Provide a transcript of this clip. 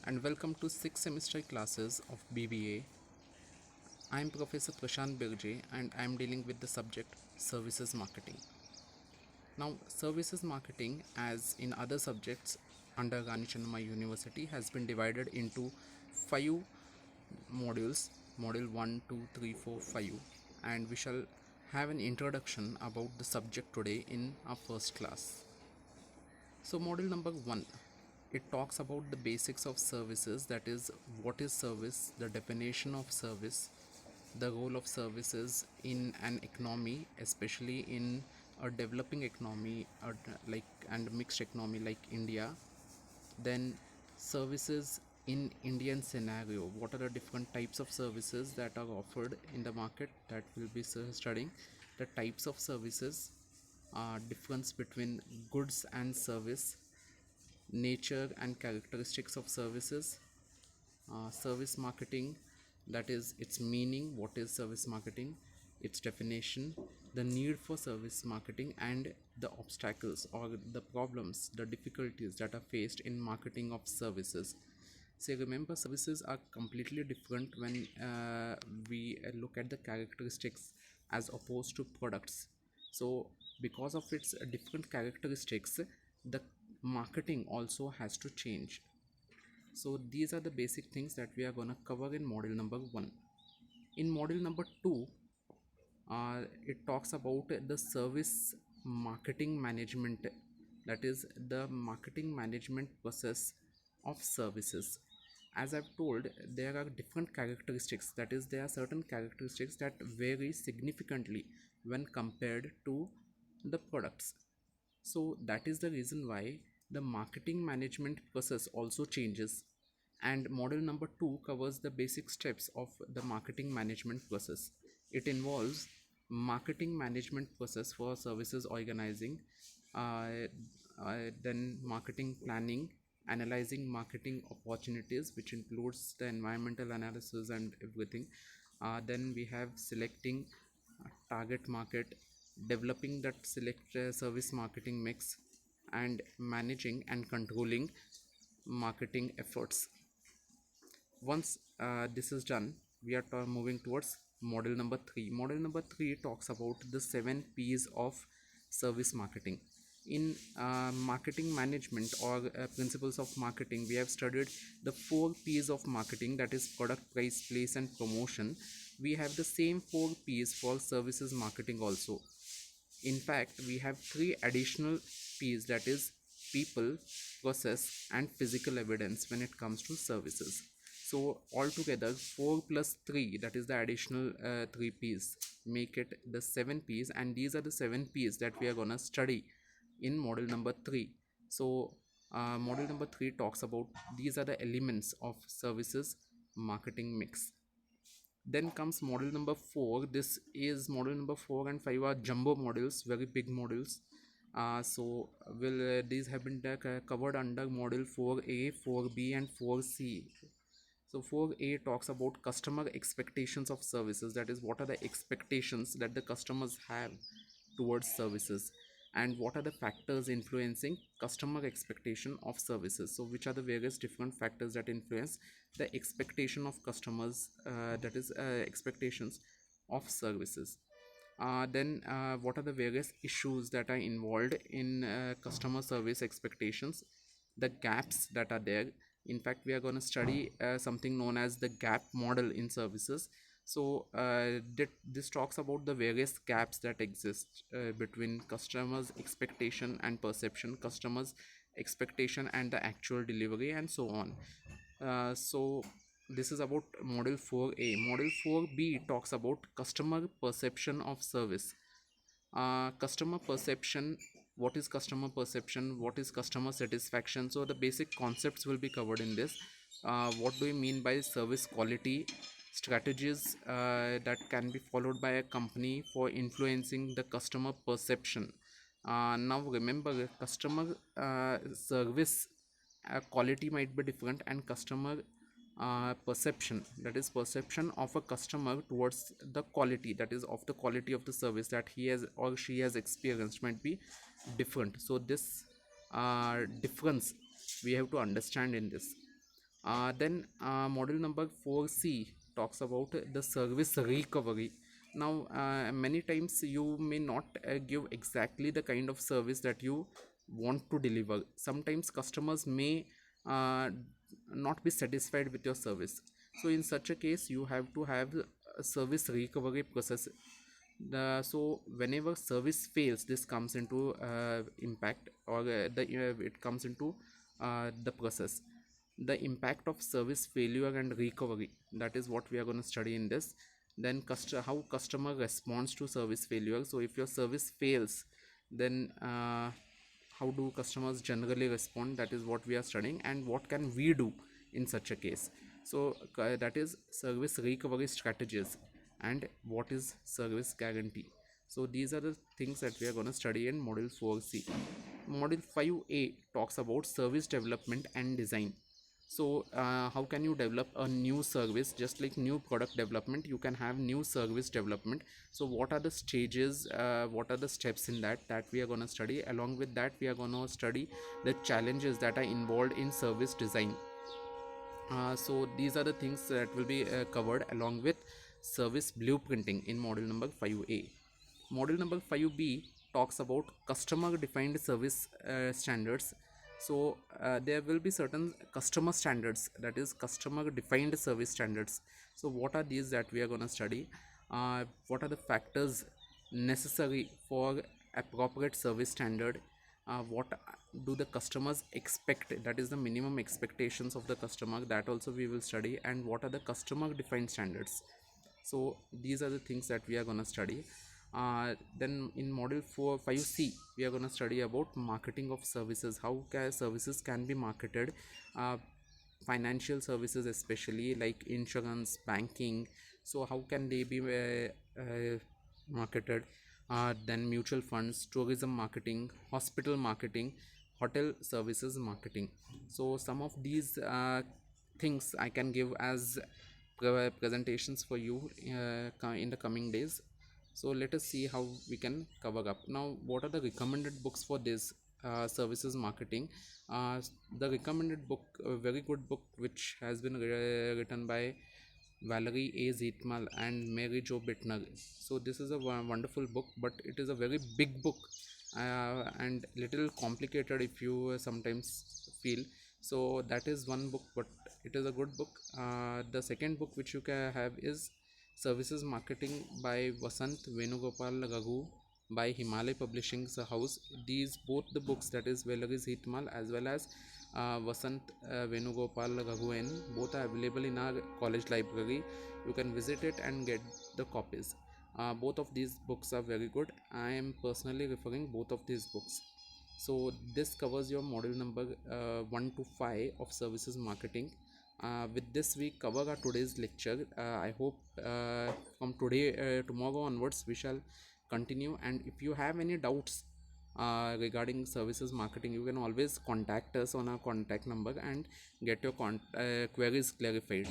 and welcome to 6th semester classes of BBA. I am Professor Prashant Birje and I am dealing with the subject Services Marketing. Now, Services Marketing, as in other subjects under Rani Chennamma University, has been divided into 5 modules, module 1, 2, 3, 4, 5, and we shall have an introduction about the subject today in our first class. So module number 1, it talks about the basics of services, that is what is service, the definition of service, the role of services in an economy, especially in a developing economy and mixed economy like India. Then services in Indian scenario, what are the different types of services that are offered in the market, that will be studying the types of services, difference between goods and service, nature and characteristics of services, service marketing, that is its meaning, what is service marketing, its definition, the need for service marketing, and the obstacles or the problems, the difficulties that are faced in marketing of services. Say, remember, services are completely different when we look at the characteristics as opposed to products. So because of its different characteristics, the marketing also has to change. So these are the basic things that we are going to cover in module number 1. In module number 2, it talks about the service marketing management, that is the marketing management process of services. As I've told, there are different characteristics, that is there are certain characteristics that vary significantly when compared to the products. So that is the reason why the marketing management process also changes, and module number 2 covers the basic steps of the marketing management process. It involves marketing management process for services organizing, then marketing planning, analyzing marketing opportunities, which includes the environmental analysis and everything. Then we have selecting target market, developing that select service marketing mix, and managing and controlling marketing efforts. Once this is done, we are moving towards model number 3. Model number 3 talks about the 7 P's of service marketing. In marketing management or principles of marketing, we have studied the 4 P's of marketing, that is product, price, place, and promotion. We have the same 4 P's for services marketing also. In fact, we have 3 additional P's, that is people, process, and physical evidence when it comes to services. So altogether 4 plus 3, that is the additional 3 P's, make it the 7 P's, and these are the 7 P's that we are gonna study in model number 3. So model number 3 talks about these are the elements of services marketing mix. Then comes model number 4. This is model number 4 and 5 are jumbo models, very big models. So will these have been covered under model 4A, 4B, and 4C. So 4A talks about customer expectations of services, that is what are the expectations that the customers have towards services, and what are the factors influencing customer expectation of services. So which are the various different factors that influence the expectation of customers, that is expectations of services. Then what are the various issues that are involved in customer service expectations, the gaps that are there. In fact, we are going to study something known as the gap model in services. So this talks about the various gaps that exist between customers expectation and perception, customers expectation and the actual delivery, and so on. So this is about model 4A. Model 4B talks about customer perception of service. Customer perception, what is customer perception, what is customer satisfaction. So the basic concepts will be covered in this. What do we mean by service quality, strategies that can be followed by a company for influencing the customer perception. Now remember, customer service quality might be different, and customer perception, that is perception of a customer towards the quality, that is of the quality of the service that he has or she has experienced, might be different. So this difference we have to understand in this. Then module number 4C talks about the service recovery. Now, many times you may not give exactly the kind of service that you want to deliver. Sometimes customers may uh, not be satisfied with your service. So, in such a case, you have to have a service recovery process. So whenever service fails, this comes into impact, or it comes into the process, the impact of service failure and recovery. That is what we are going to study in this. Then how customer responds to service failure. So if your service fails, then how do customers generally respond? That is what we are studying, and what can we do in such a case. So that is service recovery strategies, and what is service guarantee. So these are the things that we are going to study in module 4C. Module 5A talks about service development and design. So how can you develop a new service? Just like new product development, you can have new service development. So what are the stages, what are the steps in that we are going to study. Along with that, we are going to study the challenges that are involved in service design. So these are the things that will be covered along with service blueprinting in module number 5A. Module number 5B talks about customer defined service standards. So there will be certain customer standards, that is customer defined service standards. So what are these that we are going to study? What are the factors necessary for appropriate service standard? What do the customers expect, that is the minimum expectations of the customer, that also we will study. And what are the customer defined standards? So these are the things that we are going to study. Then in module 5C, we are going to study about marketing of services, how services can be marketed. Financial services, especially like insurance, banking, so how can they be marketed. Then mutual funds, tourism marketing, hospital marketing, hotel services marketing. So some of these things I can give as presentations for you in the coming days. So let us see how we can cover up. Now, what are the recommended books for this services marketing? The recommended book, a very good book, which has been written by Valerie A. Zietmal and Mary Jo Bittner. So this is a wonderful book, but it is a very big book and little complicated if you sometimes feel. So that is one book, but it is a good book. The second book which you can have is Services Marketing by Vasant Venugopal Raghu by Himalay Publishing House. These both the books, that is Valerie Zietmal as well as Vasant Venugopal Raghuven, both are available in our college library. You can visit it and get the copies. Both of these books are very good. I am personally referring both of these books. So this covers your module number 1 to 5 of services marketing. With this we cover our today's lecture. I hope from today tomorrow onwards we shall continue, and if you have any doubts regarding services marketing, you can always contact us on our contact number and get your queries clarified.